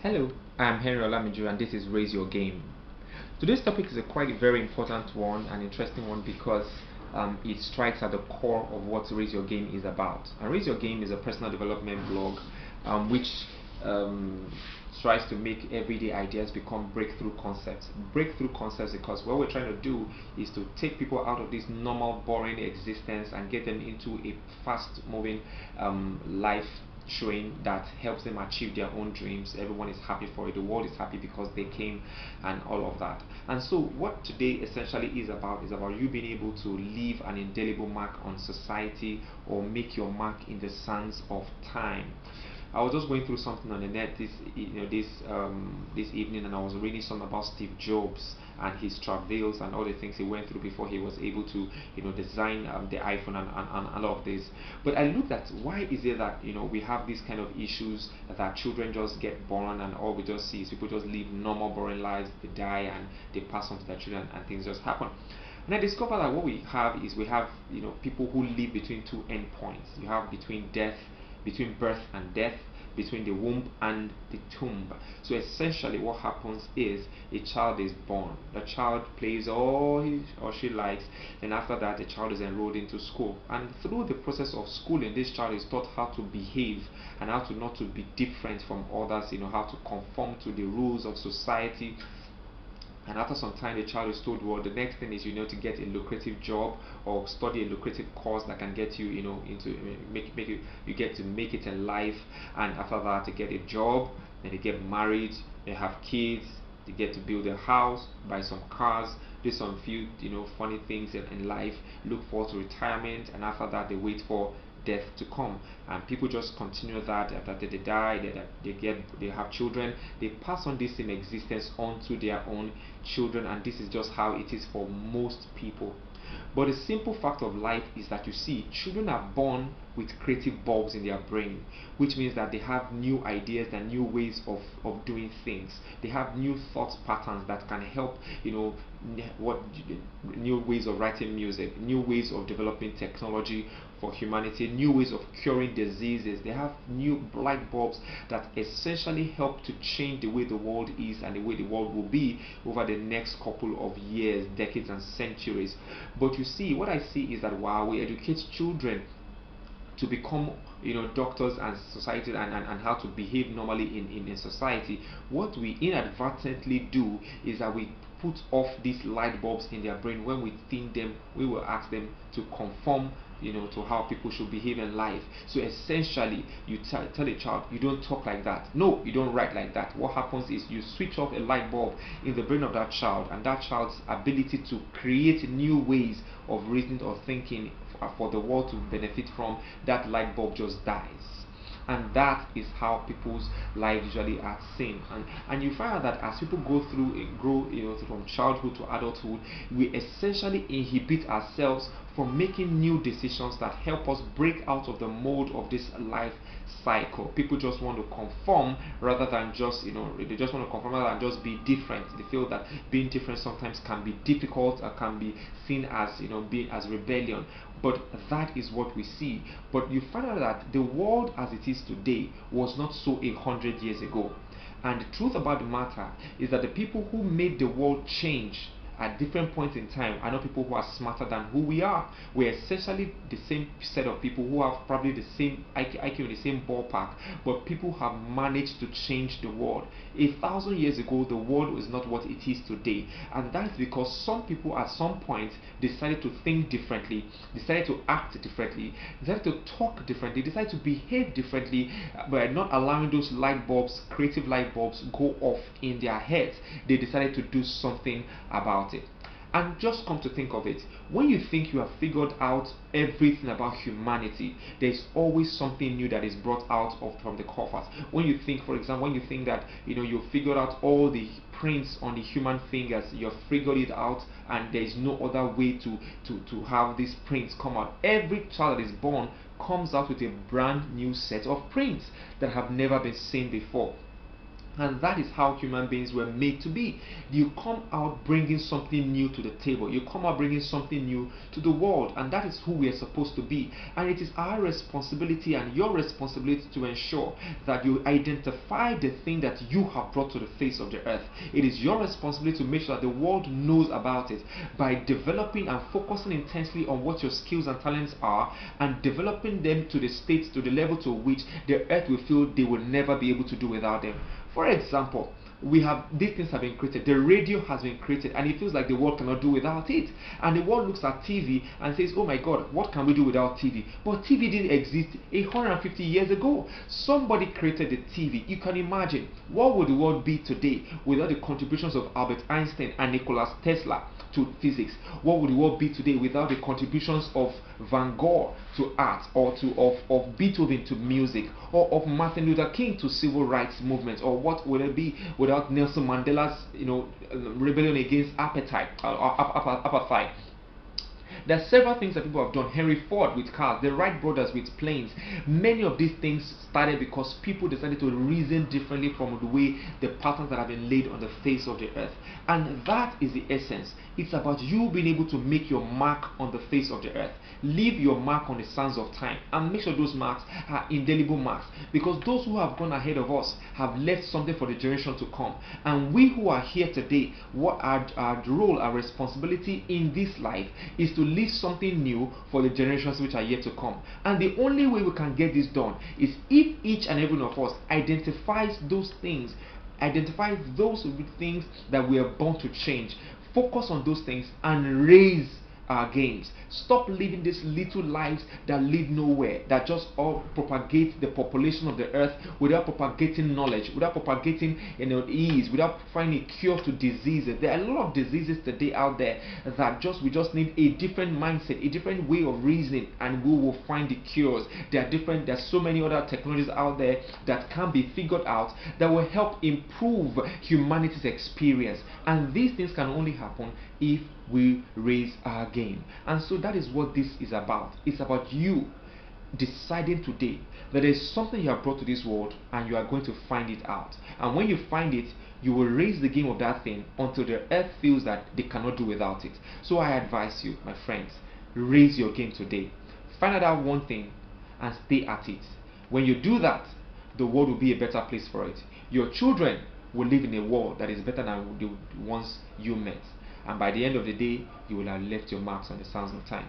Hello, I'm Henry Olamiju and this is Raise Your Game. Today's topic is a quite very important one, an interesting one because it strikes at the core of what Raise Your Game is about. And Raise Your Game is a personal development blog which tries to make everyday ideas become breakthrough concepts. Breakthrough concepts because what we're trying to do is to take people out of this normal, boring existence and get them into a fast-moving life train that helps them achieve their own dreams. Everyone is happy for it, the world is happy because they came, and all of that. And so what today essentially is about you being able to leave an indelible mark on society or make your mark in the sands of time. I was just going through something on the net this evening, and I was reading something about Steve Jobs and his travails and all the things he went through before he was able to design the iPhone and all of this. But I looked at why is it that we have these kind of issues that children just get born and all we just see is people just live normal boring lives, they die and they pass on to their children and things just happen. And I discovered that what we have is we have people who live between two endpoints. You have between birth and death, between the womb and the tomb. So essentially what happens is a child is born, the child plays all he or she likes, and after that the child is enrolled into school, and through the process of schooling this child is taught how to behave and how to not to be different from others, how to conform to the rules of society. And after some time the child is told, well, the next thing is to get a lucrative job or study a lucrative course that can get you into you get to make it in life. And after that they get a job, then they get married, they have kids, they get to build a house, buy some cars, do some few funny things in life, look forward to retirement, and after that they wait for death to come. And people just continue that after they die, they have children, they pass on this same existence onto their own children, and this is just how it is for most people. But the simple fact of life is that you see, children are born with creative bulbs in their brain, which means that they have new ideas and new ways of doing things. They have new thought patterns that can help, what new ways of writing music, new ways of developing technology for humanity, new ways of curing diseases. They have new light bulbs that essentially help to change the way the world is and the way the world will be over the next couple of years, decades, and centuries. But you see, what I see is that while we educate children to become doctors and society and how to behave normally in society, what we inadvertently do is that we put off these light bulbs in their brain. When we think them, we will ask them to conform to how people should behave in life. So essentially you tell a child, you don't talk like that, no, you don't write like that. What happens is you switch off a light bulb in the brain of that child, and that child's ability to create new ways of reasoning or thinking for the world to benefit from that light bulb just dies. And that is how people's lives usually are seen. And you find out that as people grow from childhood to adulthood, we essentially inhibit ourselves from making new decisions that help us break out of the mold of this life cycle. People just want to conform rather than just they just want to conform rather than just be different. They feel that being different sometimes can be difficult or can be seen as being as rebellion. But that is what we see. But you find out that the world as it is today was not so 100 years ago. And the truth about the matter is that the people who made the world change at different points in time are not people who are smarter than who we are. We're essentially the same set of people who have probably the same IQ in the same ballpark, but people have managed to change the world. 1,000 years ago, the world was not what it is today, and that's because some people at some point decided to think differently, decided to act differently, decided to talk differently, decided to behave differently by not allowing those light bulbs, creative light bulbs, go off in their heads. They decided to do something about it. And just come to think of it, when you think you have figured out everything about humanity, there's always something new that is brought out from the covers. When you think, for example, when you think that you've figured out all the prints on the human fingers, you've figured it out, and there is no other way to have these prints come out. Every child that is born comes out with a brand new set of prints that have never been seen before. And that is how human beings were made to be. You come out bringing something new to the table. You come out bringing something new to the world. And that is who we are supposed to be. And it is our responsibility and your responsibility to ensure that you identify the thing that you have brought to the face of the earth. It is your responsibility to make sure that the world knows about it by developing and focusing intensely on what your skills and talents are, and developing them to the state, to the level to which the earth will feel they will never be able to do without them. For example, these things have been created. The radio has been created, and it feels like the world cannot do without it. And the world looks at TV and says, "Oh my God, what can we do without TV?" But TV didn't exist 150 years ago. Somebody created the TV. You can imagine what would the world be today without the contributions of Albert Einstein and Nikola Tesla to physics? What would the world be today without the contributions of Van Gogh to art, or of Beethoven to music, or of Martin Luther King to civil rights movement? Or what would it be without Nelson Mandela's rebellion against apartheid? There are several things that people have done. Henry Ford with cars, the Wright brothers with planes. Many of these things started because people decided to reason differently from the way the patterns that have been laid on the face of the earth. And that is the essence. It's about you being able to make your mark on the face of the earth. Leave your mark on the sands of time, and make sure those marks are indelible marks, because those who have gone ahead of us have left something for the generation to come. And we who are here today, what our role, our responsibility in this life is to leave something new for the generations which are yet to come. And the only way we can get this done is if each and every one of us identifies those things that we are born to change, focus on those things, and raise our games. Stop living these little lives that lead nowhere, that just all propagate the population of the earth without propagating knowledge, without propagating ease, without finding a cure to diseases. There are a lot of diseases today out there that we just need a different mindset, a different way of reasoning, and we will find the cures. There's so many other technologies out there that can be figured out that will help improve humanity's experience. And these things can only happen if we raise our game. And so that is what this is about. It's about you deciding today that there is something you have brought to this world, and you are going to find it out. And when you find it, you will raise the game of that thing until the earth feels that they cannot do without it. So I advise you, my friends, raise your game today. Find out that one thing and stay at it. When you do that, the world will be a better place for it. Your children will live in a world that is better than the ones you met. And by the end of the day, you will have left your marks on the sands of time.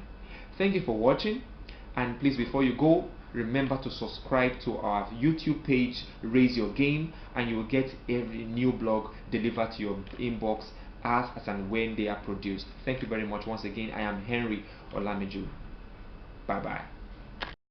Thank you for watching, and please, before you go, remember to subscribe to our YouTube page, Raise Your Game, and you will get every new blog delivered to your inbox as and when they are produced. Thank you very much. Once again, I am Henry Olamiju. Bye bye.